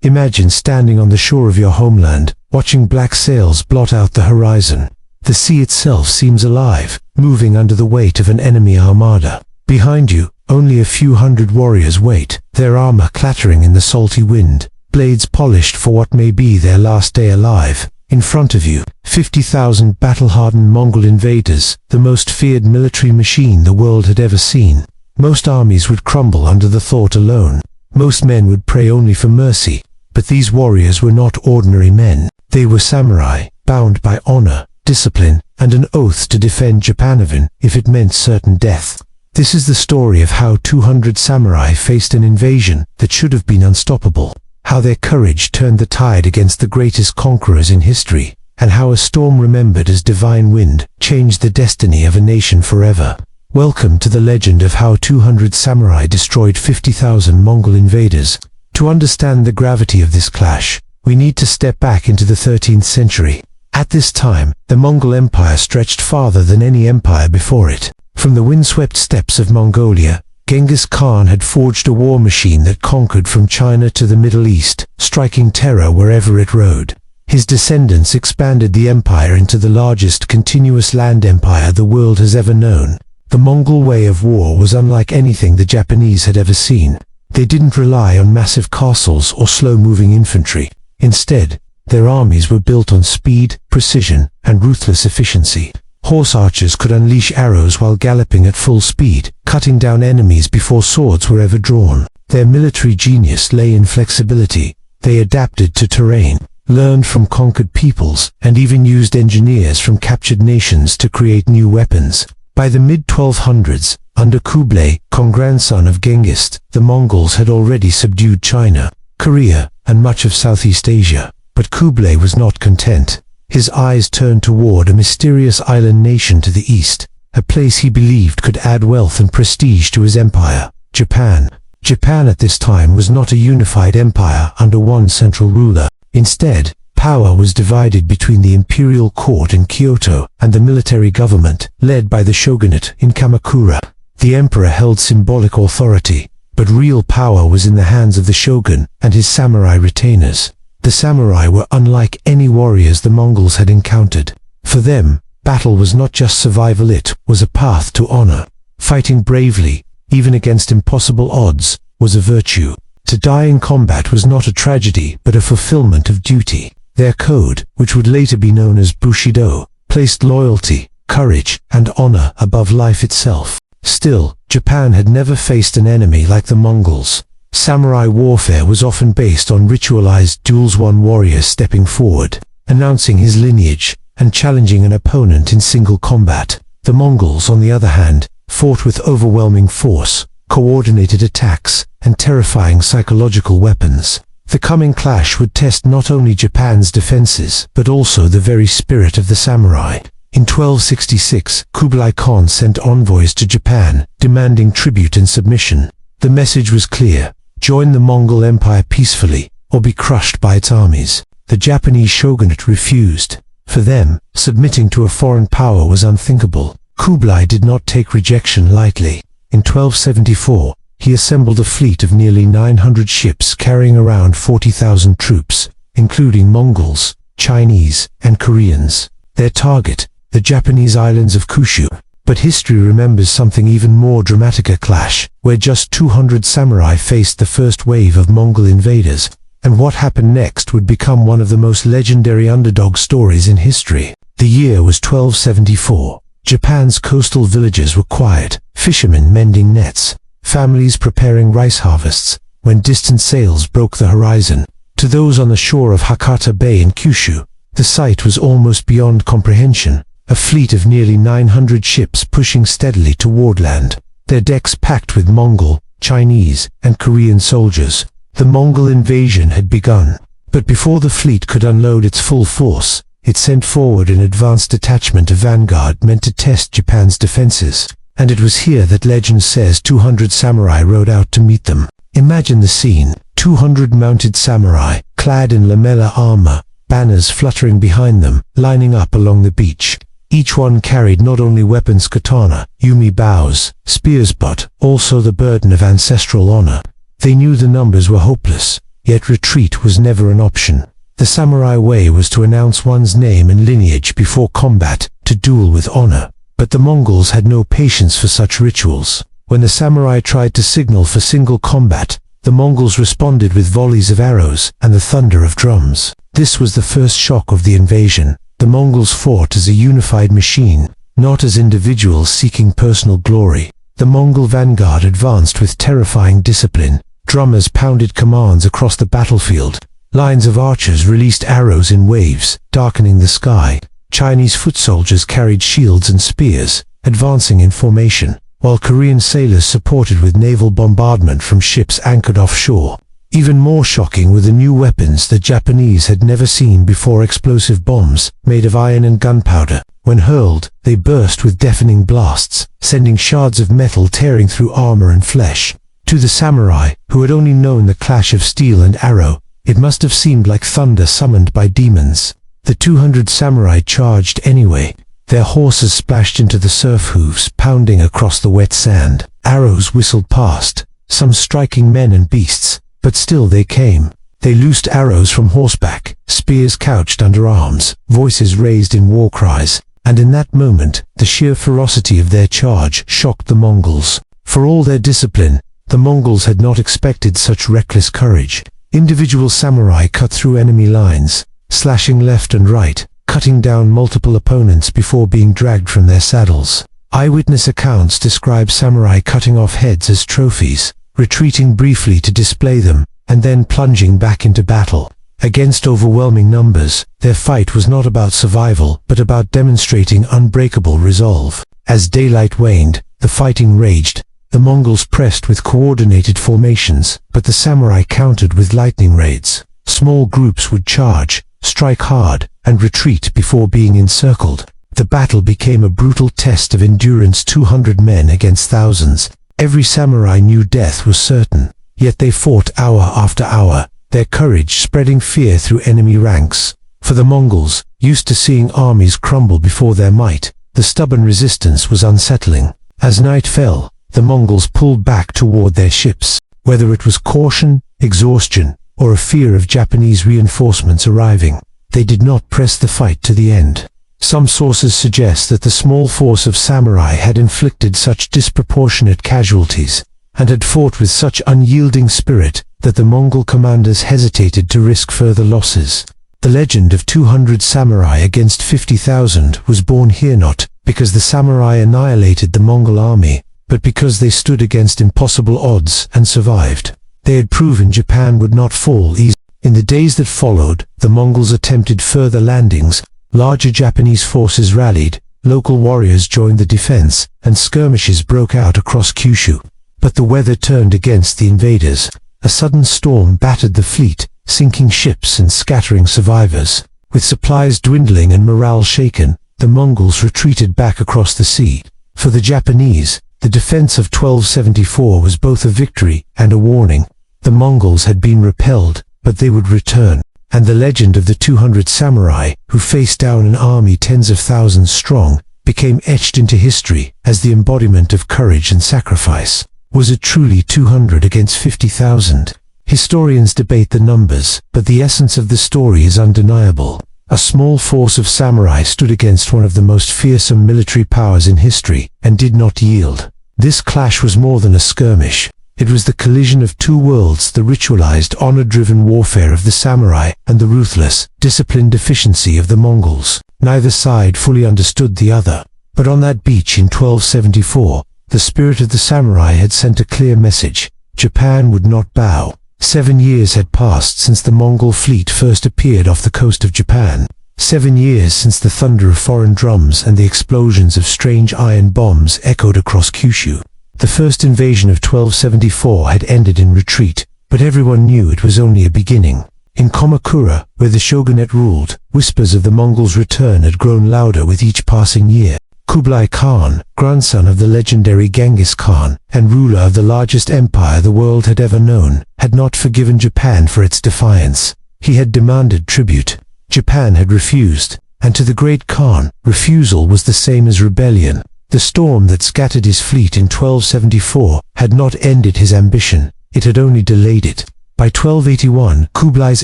Imagine standing on the shore of your homeland, watching black sails blot out the horizon. The sea itself seems alive, moving under the weight of an enemy armada. Behind you, only a few hundred warriors wait, their armor clattering in the salty wind, blades polished for what may be their last day alive. In front of you, 50,000 battle-hardened Mongol invaders, the most feared military machine the world had ever seen. Most armies would crumble under the thought alone. Most men would pray only for mercy. But these warriors were not ordinary men. They were samurai, bound by honor, discipline, and an oath to defend Japan even if it meant certain death. This is the story of how 200 samurai faced an invasion that should have been unstoppable, how their courage turned the tide against the greatest conquerors in history, and how a storm remembered as divine wind changed the destiny of a nation forever. Welcome to the legend of how 200 samurai destroyed 50,000 Mongol invaders. To understand the gravity of this clash, we need to step back into the 13th century. At this time, the Mongol Empire stretched farther than any empire before it. From the windswept steppes of Mongolia, Genghis Khan had forged a war machine that conquered from China to the Middle East, striking terror wherever it rode. His descendants expanded the empire into the largest continuous land empire the world has ever known. The Mongol way of war was unlike anything the Japanese had ever seen. They didn't rely on massive castles or slow-moving infantry. Instead, their armies were built on speed, precision, and ruthless efficiency. Horse archers could unleash arrows while galloping at full speed, cutting down enemies before swords were ever drawn. Their military genius lay in flexibility. They adapted to terrain, learned from conquered peoples, and even used engineers from captured nations to create new weapons. By the mid-1200s, under Kublai, grandson of Genghis, the Mongols had already subdued China, Korea, and much of Southeast Asia. But Kublai was not content. His eyes turned toward a mysterious island nation to the east, a place he believed could add wealth and prestige to his empire, Japan. Japan at this time was not a unified empire under one central ruler. Instead, power was divided between the imperial court in Kyoto and the military government, led by the shogunate in Kamakura. The emperor held symbolic authority, but real power was in the hands of the shogun and his samurai retainers. The samurai were unlike any warriors the Mongols had encountered. For them, battle was not just survival, it was a path to honor. Fighting bravely, even against impossible odds, was a virtue. To die in combat was not a tragedy but a fulfillment of duty. Their code, which would later be known as Bushido, placed loyalty, courage, and honor above life itself. Still, Japan had never faced an enemy like the Mongols. Samurai warfare was often based on ritualized duels, one warrior stepping forward, announcing his lineage, and challenging an opponent in single combat. The Mongols, on the other hand, fought with overwhelming force, coordinated attacks, and terrifying psychological weapons. The coming clash would test not only Japan's defenses, but also the very spirit of the samurai. In 1266, Kublai Khan sent envoys to Japan, demanding tribute and submission. The message was clear: join the Mongol Empire peacefully, or be crushed by its armies. The Japanese shogunate refused. For them, submitting to a foreign power was unthinkable. Kublai did not take rejection lightly. In 1274, he assembled a fleet of nearly 900 ships carrying around 40,000 troops, including Mongols, Chinese, and Koreans. Their target, the Japanese islands of Kyushu. But history remembers something even more dramatic: a clash where just 200 samurai faced the first wave of Mongol invaders. And what happened next would become one of the most legendary underdog stories in history. The year was 1274. Japan's coastal villages were quiet, fishermen mending nets, families preparing rice harvests, when distant sails broke the horizon. To those on the shore of Hakata Bay in Kyushu, the sight was almost beyond comprehension. A fleet of nearly 900 ships pushing steadily toward land, their decks packed with Mongol, Chinese, and Korean soldiers. The Mongol invasion had begun. But before the fleet could unload its full force, it sent forward an advanced detachment of vanguard meant to test Japan's defenses. And it was here that legend says 200 samurai rode out to meet them. Imagine the scene: 200 mounted samurai, clad in lamella armor, banners fluttering behind them, lining up along the beach. Each one carried not only weapons, katana, yumi bows, spears, but also the burden of ancestral honor. They knew the numbers were hopeless. yet retreat was never an option. The samurai way was to announce one's name and lineage before combat, to duel with honor. But the Mongols had no patience for such rituals. When the samurai tried to signal for single combat, the Mongols responded with volleys of arrows and the thunder of drums. This was the first shock of the invasion. The Mongols fought as a unified machine, not as individuals seeking personal glory. The Mongol vanguard advanced with terrifying discipline. Drummers pounded commands across the battlefield. Lines of archers released arrows in waves, darkening the sky. Chinese foot soldiers carried shields and spears, advancing in formation, while Korean sailors supported with naval bombardment from ships anchored offshore. Even more shocking were the new weapons the Japanese had never seen before: explosive bombs, made of iron and gunpowder. When hurled, they burst with deafening blasts, sending shards of metal tearing through armor and flesh. To the samurai, who had only known the clash of steel and arrow, it must have seemed like thunder summoned by demons. The 200 samurai charged anyway. Their horses splashed into the surf, hooves pounding across the wet sand. Arrows whistled past, some striking men and beasts, but still they came. They loosed arrows from horseback, spears couched under arms, voices raised in war cries, and in that moment, the sheer ferocity of their charge shocked the Mongols. For all their discipline, the Mongols had not expected such reckless courage. Individual samurai cut through enemy lines, slashing left and right, cutting down multiple opponents before being dragged from their saddles. Eyewitness accounts describe samurai cutting off heads as trophies, retreating briefly to display them, and then plunging back into battle. Against overwhelming numbers, their fight was not about survival, but about demonstrating unbreakable resolve. As daylight waned, the fighting raged. The Mongols pressed with coordinated formations, but the samurai countered with lightning raids. Small groups would charge, strike hard, and retreat before being encircled. The battle became a brutal test of endurance: 200 men against thousands. Every samurai knew death was certain, yet they fought hour after hour, their courage spreading fear through enemy ranks. For the Mongols, used to seeing armies crumble before their might, the stubborn resistance was unsettling. As night fell, the Mongols pulled back toward their ships. Whether it was caution, exhaustion, or a fear of Japanese reinforcements arriving, they did not press the fight to the end. Some sources suggest that the small force of samurai had inflicted such disproportionate casualties, and had fought with such unyielding spirit, that the Mongol commanders hesitated to risk further losses. The legend of 200 samurai against 50,000 was born here not because the samurai annihilated the Mongol army, but because they stood against impossible odds and survived. They had proven Japan would not fall easily. In the days that followed, the Mongols attempted further landings. Larger Japanese forces rallied, local warriors joined the defense, and skirmishes broke out across Kyushu. But the weather turned against the invaders. A sudden storm battered the fleet, sinking ships and scattering survivors. With supplies dwindling and morale shaken, the Mongols retreated back across the sea. For the Japanese, the defense of 1274 was both a victory and a warning. The Mongols had been repelled, but they would return. And the legend of the 200 samurai, who faced down an army tens of thousands strong, became etched into history as the embodiment of courage and sacrifice. Was it truly 200 against 50,000? Historians debate the numbers, but the essence of the story is undeniable. A small force of samurai stood against one of the most fearsome military powers in history, and did not yield. This clash was more than a skirmish. It was the collision of two worlds: the ritualized, honor-driven warfare of the samurai, and the ruthless, disciplined efficiency of the Mongols. Neither side fully understood the other. But on that beach in 1274, the spirit of the samurai had sent a clear message. Japan would not bow. 7 years had passed since the Mongol fleet first appeared off the coast of Japan. 7 years since the thunder of foreign drums and the explosions of strange iron bombs echoed across Kyushu. The first invasion of 1274 had ended in retreat, but everyone knew it was only a beginning. In Kamakura, where the shogunate ruled, whispers of the Mongols' return had grown louder with each passing year. Kublai Khan, grandson of the legendary Genghis Khan, and ruler of the largest empire the world had ever known, had not forgiven Japan for its defiance. He had demanded tribute. Japan had refused, and to the great Khan, refusal was the same as rebellion. The storm that scattered his fleet in 1274 had not ended his ambition, it had only delayed it. By 1281, Kublai's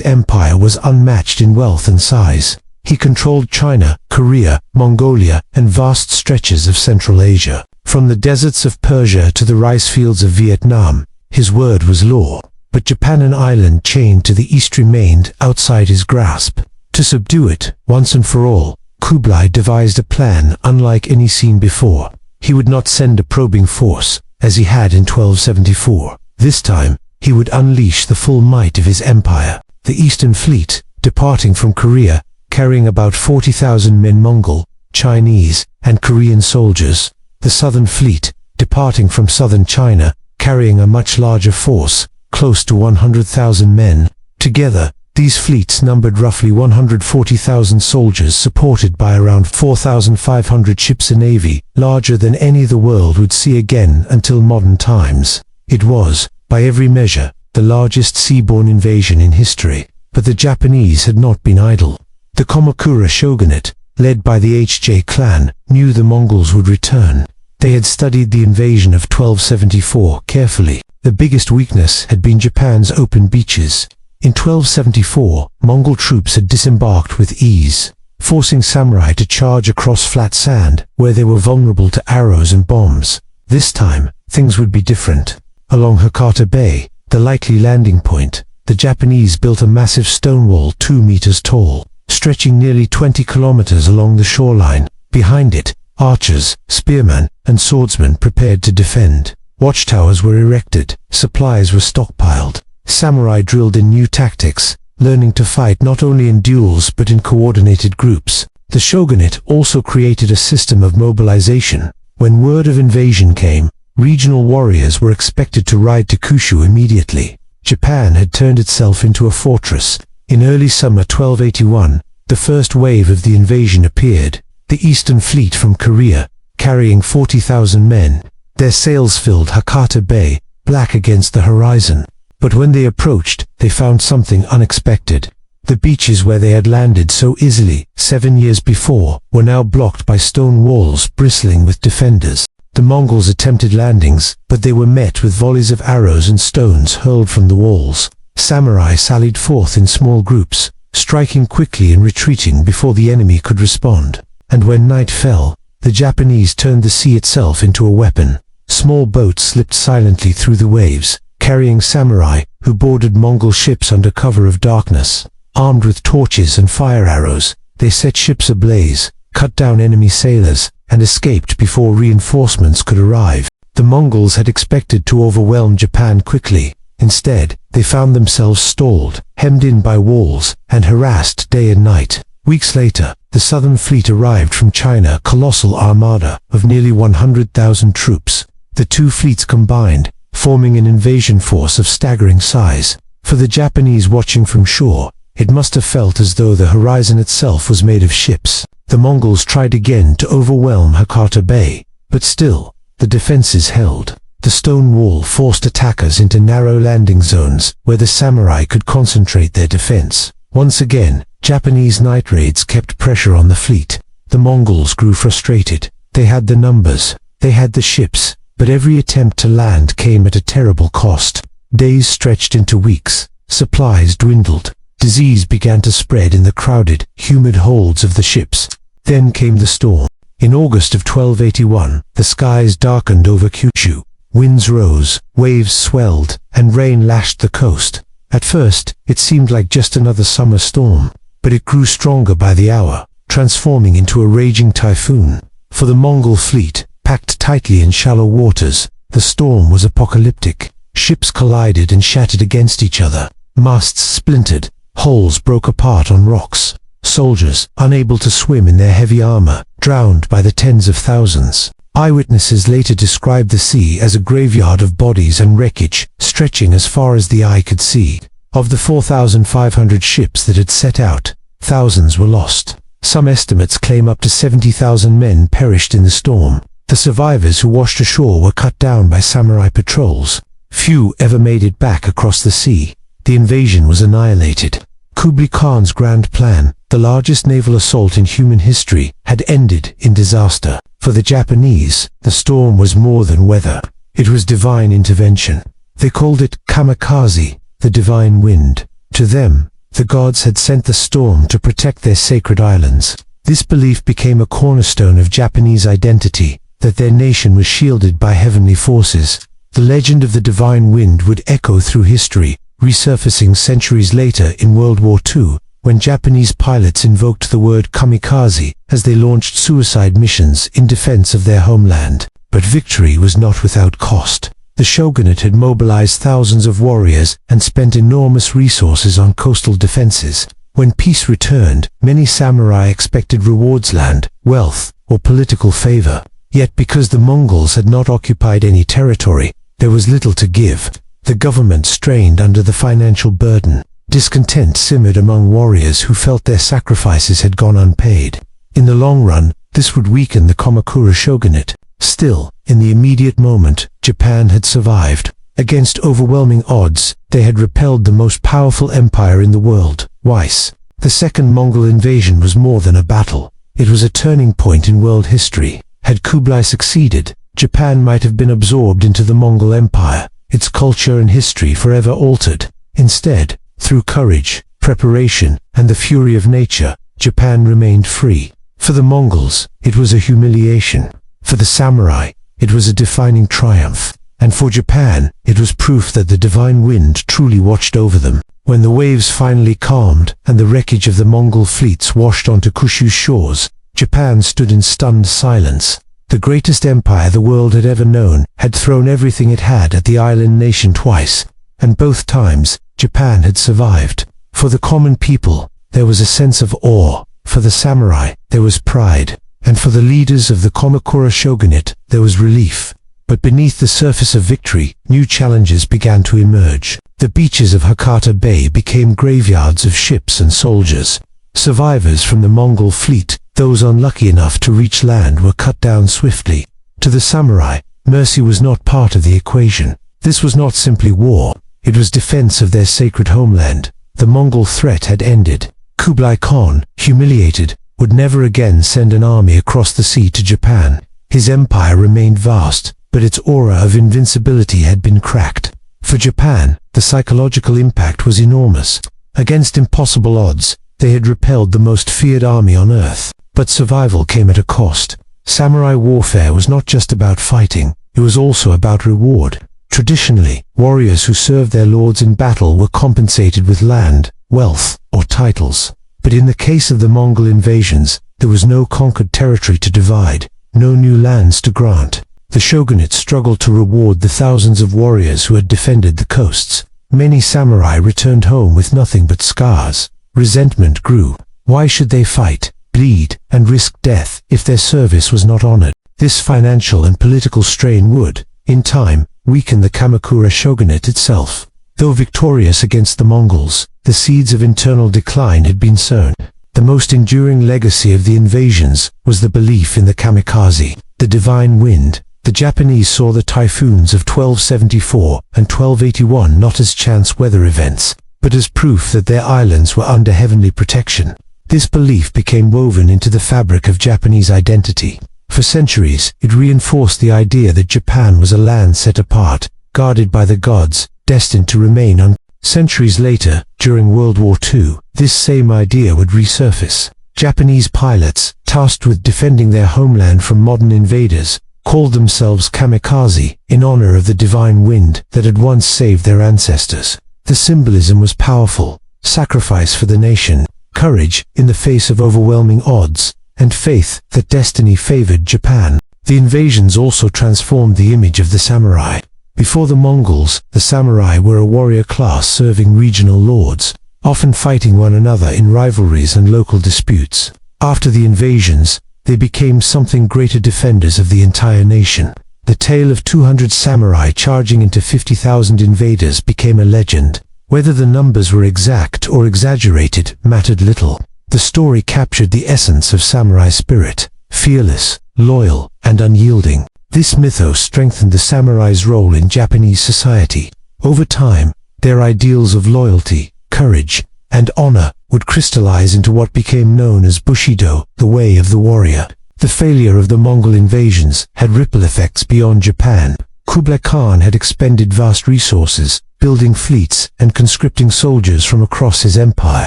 empire was unmatched in wealth and size. He controlled China, Korea, Mongolia, and vast stretches of Central Asia. From the deserts of Persia to the rice fields of Vietnam, his word was law. But Japan, an island chained to the east, remained outside his grasp. To subdue it, once and for all, Kublai devised a plan unlike any seen before. He would not send a probing force, as he had in 1274. This time, he would unleash the full might of his empire. The Eastern Fleet, departing from Korea, carrying about 40,000 men, Mongol, Chinese, and Korean soldiers. The Southern Fleet, departing from southern China, carrying a much larger force, close to 100,000 men. Together, these fleets numbered roughly 140,000 soldiers, supported by around 4,500 ships, a navy larger than any the world would see again until modern times. It was, by every measure, the largest seaborne invasion in history. But the Japanese had not been idle. The Kamakura shogunate, led by the HJ clan, knew the Mongols would return. They had studied the invasion of 1274 carefully. The biggest weakness had been Japan's open beaches. In 1274, Mongol troops had disembarked with ease, forcing samurai to charge across flat sand, where they were vulnerable to arrows and bombs. This time, things would be different. Along Hakata Bay, the likely landing point, the Japanese built a massive stone wall 2 meters tall, stretching nearly 20 kilometers along the shoreline. Behind it, archers, spearmen, and swordsmen prepared to defend. Watchtowers were erected, supplies were stockpiled. Samurai drilled in new tactics, learning to fight not only in duels but in coordinated groups. The shogunate also created a system of mobilization. When word of invasion came, regional warriors were expected to ride to Kyushu immediately. Japan had turned itself into a fortress. In early summer 1281, the first wave of the invasion appeared. The Eastern Fleet from Korea, carrying 40,000 men. Their sails filled Hakata Bay, black against the horizon. But when they approached, they found something unexpected. The beaches where they had landed so easily 7 years before were now blocked by stone walls bristling with defenders. The Mongols attempted landings, but they were met with volleys of arrows and stones hurled from the walls. Samurai sallied forth in small groups, striking quickly and retreating before the enemy could respond. And when night fell, the Japanese turned the sea itself into a weapon. Small boats slipped silently through the waves, carrying samurai who boarded Mongol ships under cover of darkness. Armed with torches and fire arrows, they set ships ablaze, cut down enemy sailors, and escaped before reinforcements could arrive. The Mongols had expected to overwhelm Japan quickly. Instead, they found themselves stalled, hemmed in by walls, and harassed day and night. Weeks later, the Southern Fleet arrived from China, a colossal armada of nearly 100,000 troops. The two fleets combined, forming an invasion force of staggering size. For the Japanese watching from shore, it must have felt as though the horizon itself was made of ships. The Mongols tried again to overwhelm Hakata Bay, but still, the defenses held. The stone wall forced attackers into narrow landing zones where the samurai could concentrate their defense. Once again, Japanese night raids kept pressure on the fleet. The Mongols grew frustrated. They had the numbers, they had the ships, but every attempt to land came at a terrible cost. Days stretched into weeks, supplies dwindled, disease began to spread in the crowded, humid holds of the ships. Then came the storm. In August of 1281, the skies darkened over Kyushu. Winds rose, waves swelled, and rain lashed the coast. At first, it seemed like just another summer storm, but it grew stronger by the hour, transforming into a raging typhoon. For the Mongol fleet, packed tightly in shallow waters, the storm was apocalyptic. Ships collided and shattered against each other. Masts splintered, hulls broke apart on rocks. Soldiers, unable to swim in their heavy armor, drowned by the tens of thousands. Eyewitnesses later described the sea as a graveyard of bodies and wreckage, stretching as far as the eye could see. Of the 4,500 ships that had set out, thousands were lost. Some estimates claim up to 70,000 men perished in the storm. The survivors who washed ashore were cut down by samurai patrols. Few ever made it back across the sea. The invasion was annihilated. Kublai Khan's grand plan, the largest naval assault in human history, had ended in disaster. For the Japanese, the storm was more than weather. It was divine intervention. They called it kamikaze, the divine wind. To them, the gods had sent the storm to protect their sacred islands. This belief became a cornerstone of Japanese identity, that their nation was shielded by heavenly forces. The legend of the divine wind would echo through history, resurfacing centuries later in World War II, when Japanese pilots invoked the word kamikaze as they launched suicide missions in defense of their homeland. But victory was not without cost. The shogunate had mobilized thousands of warriors and spent enormous resources on coastal defenses. When peace returned, many samurai expected rewards: land, wealth, or political favor. Yet because the Mongols had not occupied any territory, there was little to give. The government strained under the financial burden. Discontent simmered among warriors who felt their sacrifices had gone unpaid. In the long run, this would weaken the Kamakura shogunate. Still, in the immediate moment, Japan had survived. Against overwhelming odds, they had repelled the most powerful empire in the world, twice. The second Mongol invasion was more than a battle. It was a turning point in world history. Had Kublai succeeded, Japan might have been absorbed into the Mongol Empire, its culture and history forever altered. Instead, through courage, preparation, and the fury of nature, Japan remained free. For the Mongols, it was a humiliation. For the samurai, it was a defining triumph. And for Japan, it was proof that the divine wind truly watched over them. When the waves finally calmed and the wreckage of the Mongol fleets washed onto Kyushu's shores, Japan stood in stunned silence. The greatest empire the world had ever known had thrown everything it had at the island nation twice, and both times, Japan had survived. For the common people, there was a sense of awe. For the samurai, there was pride. And for the leaders of the Kamakura shogunate, there was relief. But beneath the surface of victory, new challenges began to emerge. The beaches of Hakata Bay became graveyards of ships and soldiers. Survivors from the Mongol fleet, those unlucky enough to reach land, were cut down swiftly. To the samurai, mercy was not part of the equation. This was not simply war. It was defense of their sacred homeland. The Mongol threat had ended. Kublai Khan, humiliated, would never again send an army across the sea to Japan. His empire remained vast, but its aura of invincibility had been cracked. For Japan, the psychological impact was enormous. Against impossible odds, they had repelled the most feared army on earth. But survival came at a cost. Samurai warfare was not just about fighting, it was also about reward. Traditionally, warriors who served their lords in battle were compensated with land, wealth, or titles. But in the case of the Mongol invasions, there was no conquered territory to divide, no new lands to grant. The shogunate struggled to reward the thousands of warriors who had defended the coasts. Many samurai returned home with nothing but scars. Resentment grew. Why should they fight, bleed, and risk death if their service was not honored? This financial and political strain would, in time, weaken the Kamakura shogunate itself. Though victorious against the Mongols, the seeds of internal decline had been sown. The most enduring legacy of the invasions was the belief in the kamikaze, the divine wind. The Japanese saw the typhoons of 1274 and 1281 not as chance weather events, but as proof that their islands were under heavenly protection. This belief became woven into the fabric of Japanese identity. For centuries, it reinforced the idea that Japan was a land set apart, guarded by the gods, destined to remain unconquered. Centuries later, during World War II, this same idea would resurface. Japanese pilots, tasked with defending their homeland from modern invaders, called themselves kamikaze, in honor of the divine wind that had once saved their ancestors. The symbolism was powerful: sacrifice for the nation, courage in the face of overwhelming odds, and faith that destiny favored Japan. The invasions also transformed the image of the samurai. Before the Mongols, the samurai were a warrior class serving regional lords, often fighting one another in rivalries and local disputes. After the invasions, they became something greater: defenders of the entire nation. The tale of 200 samurai charging into 50,000 invaders became a legend. Whether the numbers were exact or exaggerated mattered little. The story captured the essence of samurai spirit: fearless, loyal, and unyielding. This mythos strengthened the samurai's role in Japanese society. Over time, their ideals of loyalty, courage, and honor would crystallize into what became known as Bushido, the way of the warrior. The failure of the Mongol invasions had ripple effects beyond Japan. Kublai Khan had expended vast resources, building fleets and conscripting soldiers from across his empire.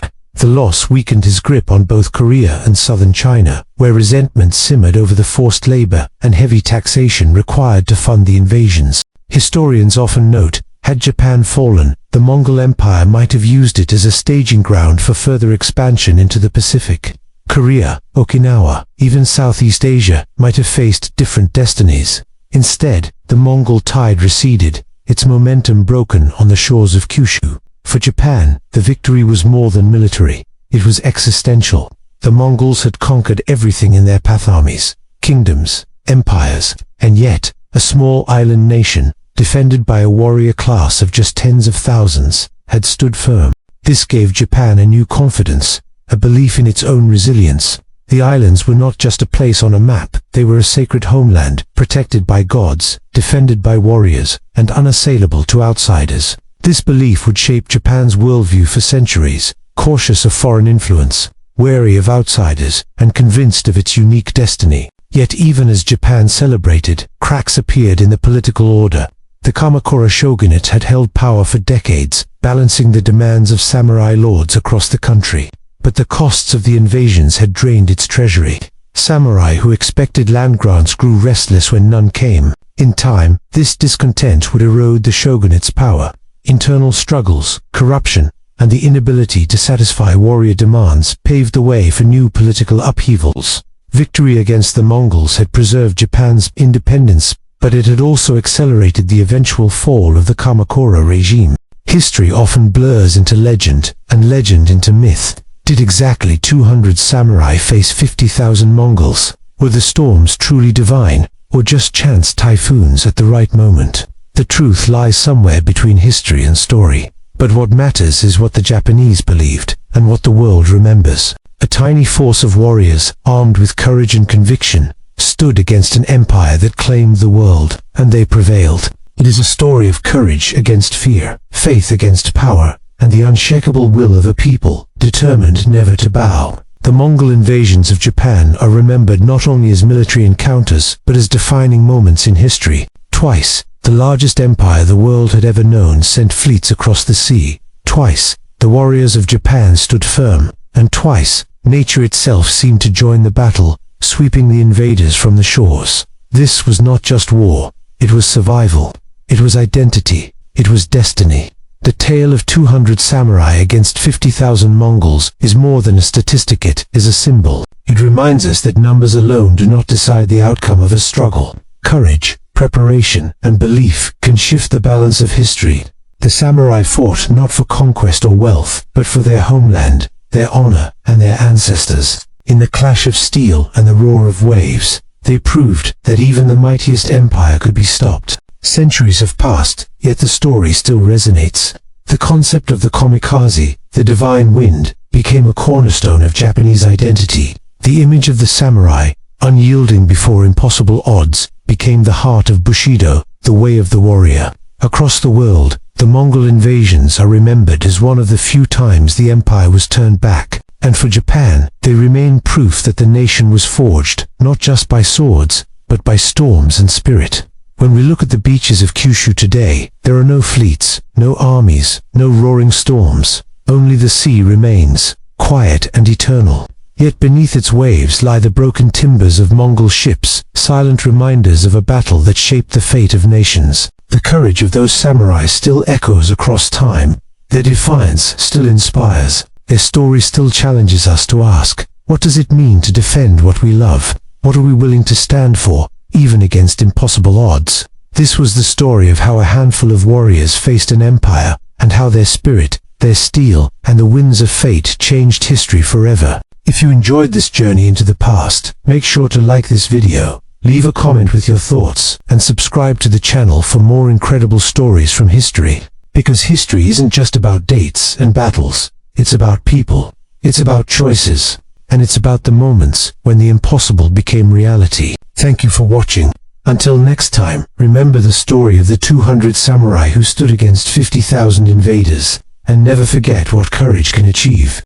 The loss weakened his grip on both Korea and southern China, where resentment simmered over the forced labor and heavy taxation required to fund the invasions. Historians often note, had Japan fallen, the Mongol Empire might have used it as a staging ground for further expansion into the Pacific. Korea, Okinawa, even Southeast Asia might have faced different destinies. Instead, the Mongol tide receded, its momentum broken on the shores of Kyushu. For Japan, the victory was more than military. It was existential. The Mongols had conquered everything in their path: armies, kingdoms, empires, and yet, a small island nation, defended by a warrior class of just tens of thousands, had stood firm. This gave Japan a new confidence, a belief in its own resilience. The islands were not just a place on a map, they were a sacred homeland, protected by gods, defended by warriors, and unassailable to outsiders. This belief would shape Japan's worldview for centuries, cautious of foreign influence, wary of outsiders, and convinced of its unique destiny. Yet even as Japan celebrated, cracks appeared in the political order. The Kamakura shogunate had held power for decades, balancing the demands of samurai lords across the country. But the costs of the invasions had drained its treasury. Samurai who expected land grants grew restless when none came. In time, this discontent would erode the shogunate's power. Internal struggles, corruption, and the inability to satisfy warrior demands paved the way for new political upheavals. Victory against the Mongols had preserved Japan's independence, but it had also accelerated the eventual fall of the Kamakura regime. History often blurs into legend, and legend into myth. Did exactly 200 samurai face 50,000 Mongols? Were the storms truly divine, or just chance typhoons at the right moment? The truth lies somewhere between history and story. But what matters is what the Japanese believed, and what the world remembers. A tiny force of warriors, armed with courage and conviction, stood against an empire that claimed the world, and they prevailed. It is a story of courage against fear, faith against power, and the unshakable will of a people, determined never to bow. The Mongol invasions of Japan are remembered not only as military encounters, but as defining moments in history. Twice, the largest empire the world had ever known sent fleets across the sea. Twice, the warriors of Japan stood firm, and twice, nature itself seemed to join the battle, sweeping the invaders from the shores. This was not just war, it was survival. It was identity. It was destiny. The tale of 200 samurai against 50,000 Mongols is more than a statistic, it is a symbol. It reminds us that numbers alone do not decide the outcome of a struggle. Courage, preparation, and belief can shift the balance of history. The samurai fought not for conquest or wealth, but for their homeland, their honor, and their ancestors. In the clash of steel and the roar of waves, they proved that even the mightiest empire could be stopped. Centuries have passed, yet the story still resonates. The concept of the kamikaze, the divine wind, became a cornerstone of Japanese identity. The image of the samurai, unyielding before impossible odds, became the heart of Bushido, the way of the warrior. Across the world, the Mongol invasions are remembered as one of the few times the empire was turned back. And for Japan, they remain proof that the nation was forged, not just by swords, but by storms and spirit. When we look at the beaches of Kyushu today, there are no fleets, no armies, no roaring storms. Only the sea remains, quiet and eternal. Yet beneath its waves lie the broken timbers of Mongol ships, silent reminders of a battle that shaped the fate of nations. The courage of those samurai still echoes across time. Their defiance still inspires. Their story still challenges us to ask, what does it mean to defend what we love? What are we willing to stand for, even against impossible odds? This was the story of how a handful of warriors faced an empire, and how their spirit, their steel, and the winds of fate changed history forever. If you enjoyed this journey into the past, make sure to like this video, leave a comment with your thoughts, and subscribe to the channel for more incredible stories from history. Because history isn't just about dates and battles, it's about people, it's about choices, and it's about the moments when the impossible became reality. Thank you for watching. Until next time, remember the story of the 200 samurai who stood against 50,000 invaders, and never forget what courage can achieve.